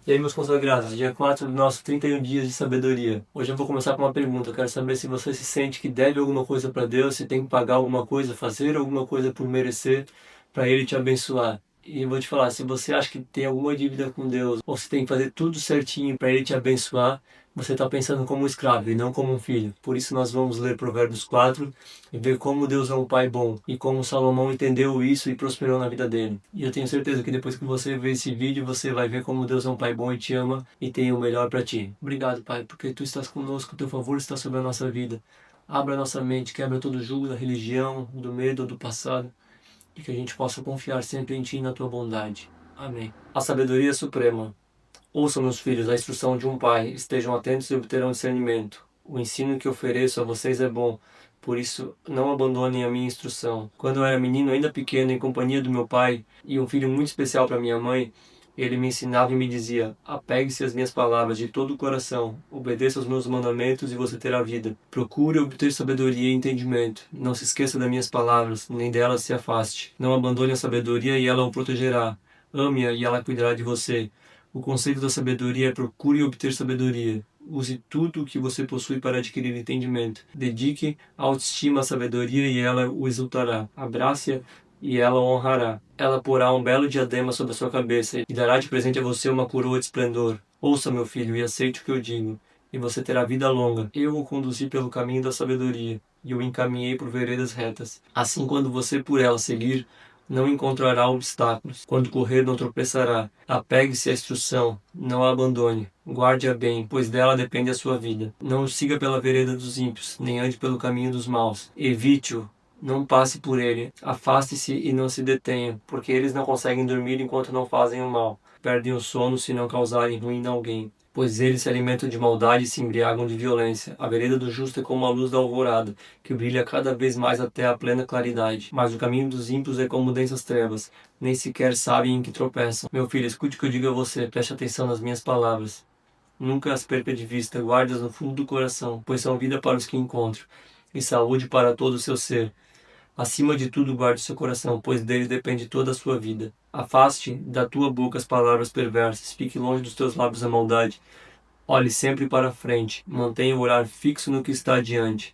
E aí, meus consagrados, dia 4 do nosso 31 dias de sabedoria. Hoje eu vou começar com uma pergunta. Eu quero saber se você se sente que deve alguma coisa para Deus, se tem que pagar alguma coisa, fazer alguma coisa por merecer, para Ele te abençoar. E eu vou te falar, se você acha que tem alguma dívida com Deus, ou se tem que fazer tudo certinho para Ele te abençoar, você está pensando como um escravo e não como um filho. Por isso nós vamos ler Provérbios 4 e ver como Deus é um pai bom e como Salomão entendeu isso e prosperou na vida dele. E eu tenho certeza que depois que você ver esse vídeo, você vai ver como Deus é um pai bom e te ama e tem o melhor para ti. Obrigado, Pai, porque Tu estás conosco, Teu favor está sobre a nossa vida. Abra a nossa mente, quebra todo o jugo da religião, do medo, do passado, e que a gente possa confiar sempre em Ti e na Tua bondade. Amém. A sabedoria suprema. Ouçam, meus filhos, a instrução de um pai, estejam atentos e obterão discernimento. O ensino que ofereço a vocês é bom, por isso não abandonem a minha instrução. Quando eu era menino, ainda pequeno, em companhia do meu pai, e um filho muito especial para minha mãe, ele me ensinava e me dizia: apegue-se às minhas palavras de todo o coração, obedeça aos meus mandamentos e você terá vida. Procure obter sabedoria e entendimento. Não se esqueça das minhas palavras, nem delas se afaste. Não abandone a sabedoria e ela o protegerá. Ame-a e ela cuidará de você. O conceito da sabedoria é procure obter sabedoria. Use tudo o que você possui para adquirir entendimento. Dedique a autoestima à sabedoria e ela o exultará. Abrace-a e ela o honrará. Ela porá um belo diadema sobre a sua cabeça e dará de presente a você uma coroa de esplendor. Ouça, meu filho, e aceite o que eu digo, e você terá vida longa. Eu o conduzi pelo caminho da sabedoria e o encaminhei por veredas retas. Assim, quando você por ela seguir, não encontrará obstáculos. Quando correr, não tropeçará. Apegue-se à instrução, não a abandone. Guarde-a bem, pois dela depende a sua vida. Não o siga pela vereda dos ímpios, nem ande pelo caminho dos maus. Evite-o, não passe por ele. Afaste-se e não se detenha, porque eles não conseguem dormir enquanto não fazem o mal. Perdem o sono se não causarem ruim a alguém. Pois eles se alimentam de maldade e se embriagam de violência. A vereda do justo é como a luz da alvorada, que brilha cada vez mais até a plena claridade. Mas o caminho dos ímpios é como densas trevas, nem sequer sabem em que tropeçam. Meu filho, escute o que eu digo a você, preste atenção nas minhas palavras. Nunca as perca de vista, guarde-as no fundo do coração, pois são vida para os que encontram, e saúde para todo o seu ser. Acima de tudo, guarde seu coração, pois dele depende toda a sua vida. Afaste da tua boca as palavras perversas, fique longe dos teus lábios a maldade. Olhe sempre para a frente, mantenha o olhar fixo no que está adiante.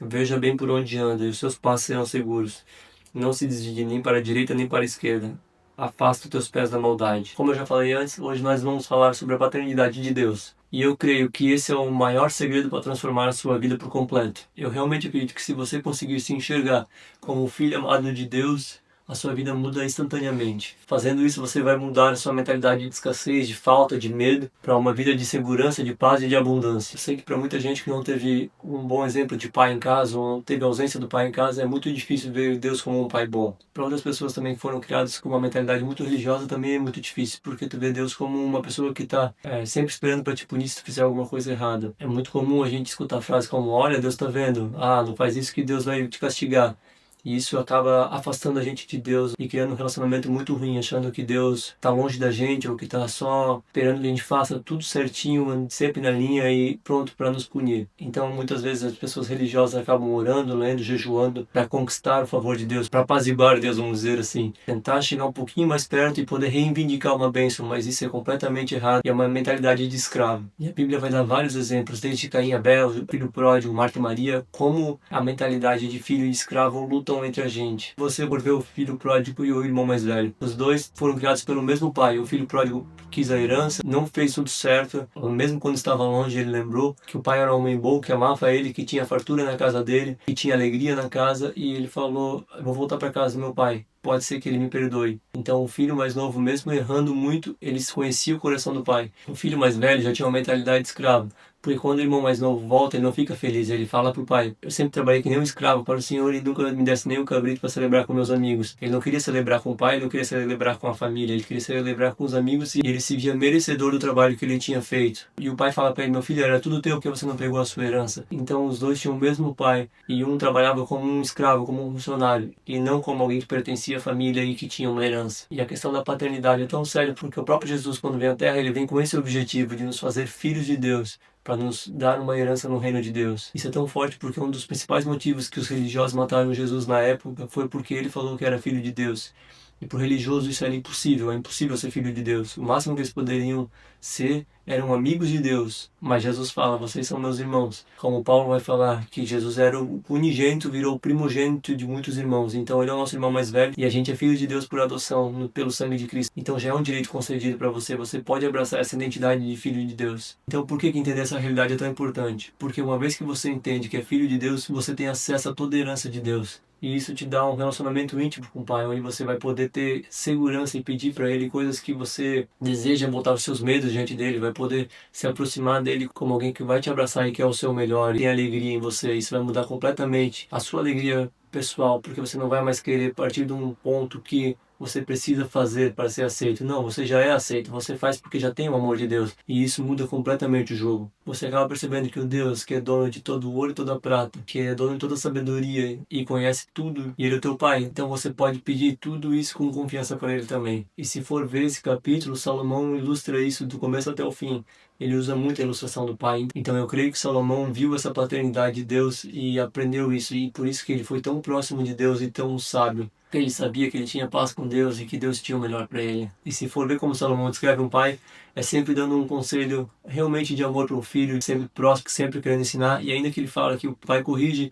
Veja bem por onde anda, e os seus passos serão seguros. Não se desvie nem para a direita nem para a esquerda. Afasta os teus pés da maldade. Como eu já falei antes, hoje nós vamos falar sobre a paternidade de Deus. E eu creio que esse é o maior segredo para transformar a sua vida por completo. Eu realmente acredito que se você conseguir se enxergar como o filho amado de Deus, a sua vida muda instantaneamente. Fazendo isso, você vai mudar a sua mentalidade de escassez, de falta, de medo, para uma vida de segurança, de paz e de abundância. Eu sei que para muita gente que não teve um bom exemplo de pai em casa, ou não teve ausência do pai em casa, é muito difícil ver Deus como um pai bom. Para outras pessoas também que foram criadas com uma mentalidade muito religiosa, também é muito difícil, porque tu vê Deus como uma pessoa que está sempre esperando para te punir se tu fizer alguma coisa errada. É muito comum a gente escutar frases como: olha, Deus está vendo, não faz isso que Deus vai te castigar. E isso acaba afastando a gente de Deus e criando um relacionamento muito ruim, achando que Deus está longe da gente ou que está só esperando que a gente faça tudo certinho, sempre na linha e pronto para nos punir. Então, muitas vezes as pessoas religiosas acabam orando, lendo, jejuando para conquistar o favor de Deus, para apaziguar Deus, vamos dizer assim. Tentar chegar um pouquinho mais perto e poder reivindicar uma bênção, mas isso é completamente errado e é uma mentalidade de escravo. E a Bíblia vai dar vários exemplos, desde Caim e Abel, filho pródigo, Marta e Maria, como a mentalidade de filho e escravo luta entre a gente. Você por ver o filho pródigo e o irmão mais velho. Os dois foram criados pelo mesmo pai. O filho pródigo quis a herança, não fez tudo certo. Mesmo quando estava longe, ele lembrou que o pai era um homem bom, que amava ele, que tinha fartura na casa dele, que tinha alegria na casa, e ele falou: eu vou voltar para casa do meu pai. Pode ser que ele me perdoe. Então o filho mais novo, mesmo errando muito, ele conhecia o coração do pai. O filho mais velho já tinha uma mentalidade de escravo. Porque quando o irmão mais novo volta, ele não fica feliz. Ele fala pro pai: eu sempre trabalhei que nem um escravo para o senhor e nunca me desse nem um cabrito para celebrar com meus amigos. Ele não queria celebrar com o pai, ele não queria celebrar com a família, ele queria celebrar com os amigos e ele se via merecedor do trabalho que ele tinha feito. E o pai fala para ele: meu filho, era tudo teu, porque você não pegou a sua herança. Então os dois tinham o mesmo pai e um trabalhava como um escravo, como um funcionário e não como alguém que pertencia à família e que tinha uma herança. E a questão da paternidade é tão séria porque o próprio Jesus, quando vem à Terra, ele vem com esse objetivo de nos fazer filhos de Deus, para nos dar uma herança no reino de Deus. Isso é tão forte porque um dos principais motivos que os religiosos mataram Jesus na época foi porque ele falou que era filho de Deus. E para o religioso isso era impossível, é impossível ser filho de Deus. O máximo que eles poderiam ser eram amigos de Deus. Mas Jesus fala, vocês são meus irmãos. Como Paulo vai falar que Jesus era o unigênito, virou o primogênito de muitos irmãos. Então ele é o nosso irmão mais velho e a gente é filho de Deus por adoção, pelo sangue de Cristo. Então já é um direito concedido para você. Você pode abraçar essa identidade de filho de Deus. Então por que entender essa realidade é tão importante? Porque uma vez que você entende que é filho de Deus, você tem acesso a toda a herança de Deus. E isso te dá um relacionamento íntimo com o Pai, onde você vai poder ter segurança e pedir para Ele coisas que você deseja, botar os seus medos diante dele, vai poder se aproximar dele como alguém que vai te abraçar e quer o seu melhor, e tem alegria em você. Isso vai mudar completamente a sua alegria pessoal, porque você não vai mais querer partir de um ponto que você precisa fazer para ser aceito. Não, você já é aceito, você faz porque já tem o amor de Deus. E isso muda completamente o jogo. Você acaba percebendo que o Deus, que é dono de todo o ouro e toda a prata, que é dono de toda a sabedoria e conhece tudo, e Ele é o teu Pai. Então você pode pedir tudo isso com confiança para Ele também. E se for ver esse capítulo, Salomão ilustra isso do começo até o fim. Ele usa muito a ilustração do pai. Então eu creio que Salomão viu essa paternidade de Deus e aprendeu isso. E por isso que ele foi tão próximo de Deus e tão sábio. Porque ele sabia que ele tinha paz com Deus e que Deus tinha o melhor para ele. E se for ver como Salomão descreve um pai, é sempre dando um conselho realmente de amor para o filho, sempre próximo, sempre querendo ensinar. E ainda que ele fala que o pai corrige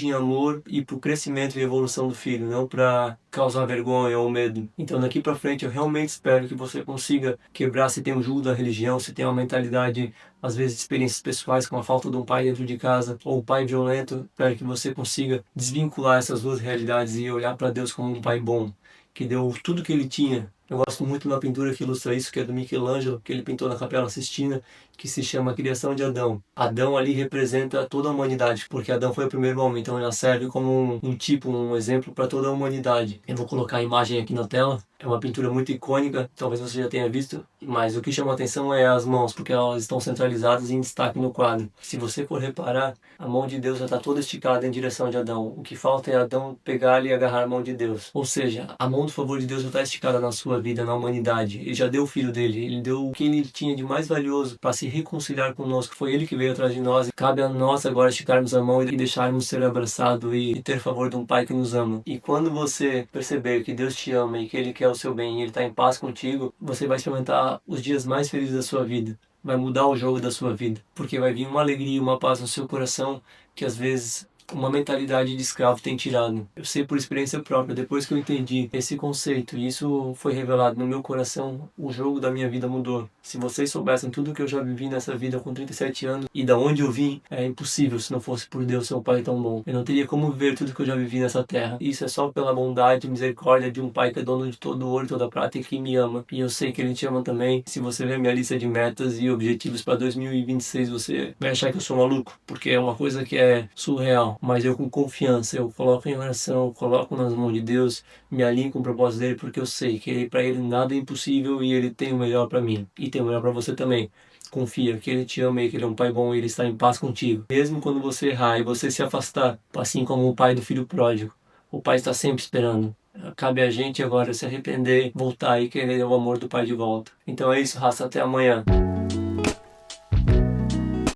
em amor e para o crescimento e evolução do filho, não para causar vergonha ou medo. Então daqui para frente eu realmente espero que você consiga quebrar, se tem um jugo da religião, se tem uma mentalidade, às vezes de experiências pessoais com a falta de um pai dentro de casa ou um pai violento. Espero que você consiga desvincular essas duas realidades e olhar para Deus como um pai bom, que deu tudo que ele tinha. Eu gosto muito de uma pintura que ilustra isso, que é do Michelangelo, que ele pintou na Capela Sistina, que se chama A Criação de Adão. Adão ali representa toda a humanidade, porque Adão foi o primeiro homem, então ele serve como um tipo, um exemplo para toda a humanidade. Eu vou colocar a imagem aqui na tela. É uma pintura muito icônica, talvez você já tenha visto, mas o que chama a atenção é as mãos, porque elas estão centralizadas em destaque no quadro. Se você for reparar, a mão de Deus já está toda esticada em direção de Adão. O que falta é Adão pegar e agarrar a mão de Deus. Ou seja, a mão do favor de Deus já está esticada na sua vida, na humanidade. Ele já deu o filho dele, ele deu o que ele tinha de mais valioso para se reconciliar conosco. Foi ele que veio atrás de nós. Cabe a nós agora esticarmos a mão e deixarmos ser abraçado e ter favor de um pai que nos ama. E quando você perceber que Deus te ama e que Ele quer o seu bem e Ele está em paz contigo, você vai experimentar os dias mais felizes da sua vida. Vai mudar o jogo da sua vida. Porque vai vir uma alegria e uma paz no seu coração que às vezes uma mentalidade de escravo tem tirado. Eu sei por experiência própria, depois que eu entendi esse conceito e isso foi revelado no meu coração, o jogo da minha vida mudou. Se vocês soubessem tudo que eu já vivi nessa vida com 37 anos e da onde eu vim, é impossível se não fosse por Deus ser um pai tão bom. Eu não teria como ver tudo que eu já vivi nessa terra. Isso é só pela bondade e misericórdia de um pai que é dono de todo o ouro e toda a prata e que me ama. E eu sei que Ele te ama também. Se você ver minha lista de metas e objetivos para 2026, você vai achar que eu sou maluco, porque é uma coisa que é surreal. Mas eu com confiança, eu coloco em oração, eu coloco nas mãos de Deus, me alinho com o propósito dele, porque eu sei que para ele nada é impossível e ele tem o melhor para mim. E tem o melhor para você também. Confia que ele te ama e que ele é um pai bom e ele está em paz contigo. Mesmo quando você errar e você se afastar, assim como o pai do filho pródigo, o pai está sempre esperando. Cabe a gente agora se arrepender, voltar e querer o amor do pai de volta. Então é isso, raça, até amanhã.